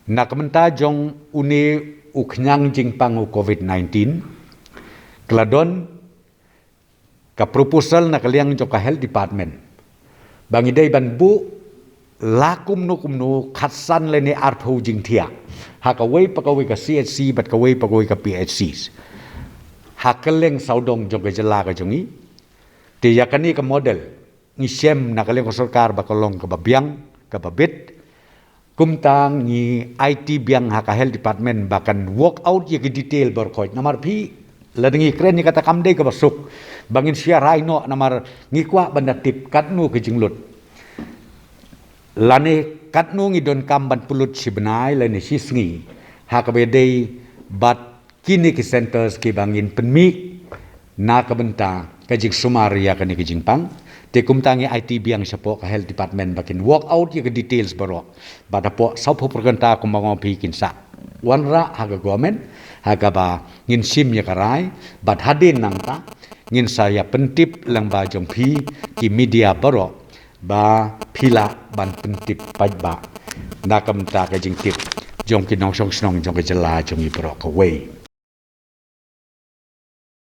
Nakamenta jong une uknyang jingpang u COVID-19 keladon ka proposal na kaliang jong ka health department bangidai ban bu lakum no khatsan lene artho jingthia hakawai pakawai ka CHC bat kawai pakawai ka PHCs hakeleng saudong jong ka jala ka jongi te yakani ka model ni sem na kaliang sarkar bakalong ka babyang ka babit kumtang ni IT biang haka health department bahkan work out ye ke detail berkoi namar pi ladengi keren ni kata kamde ke basuk bangin siarai no namar ngikwa banda tip katnu ke jinglut lane katnu ngidon kamban pulut sibenai lane sisngi haka bedei bat kini ke centers ke bangin penmi na kabenta kajik sumaria kani ke jingpang te kumtangi IT biang sapo ka health department bakin work out ye ke details baro bada po saupo pergenta kumbang bikin sa wanra haga government haga ba ngin sim ye karai bad hadin nangta ngin saya pentip lang ba jong pi ki media baro ba pila ban pentip pajba nakam ta ka jing tip jong ki nong song snong jong ke jela jong i baro ka wei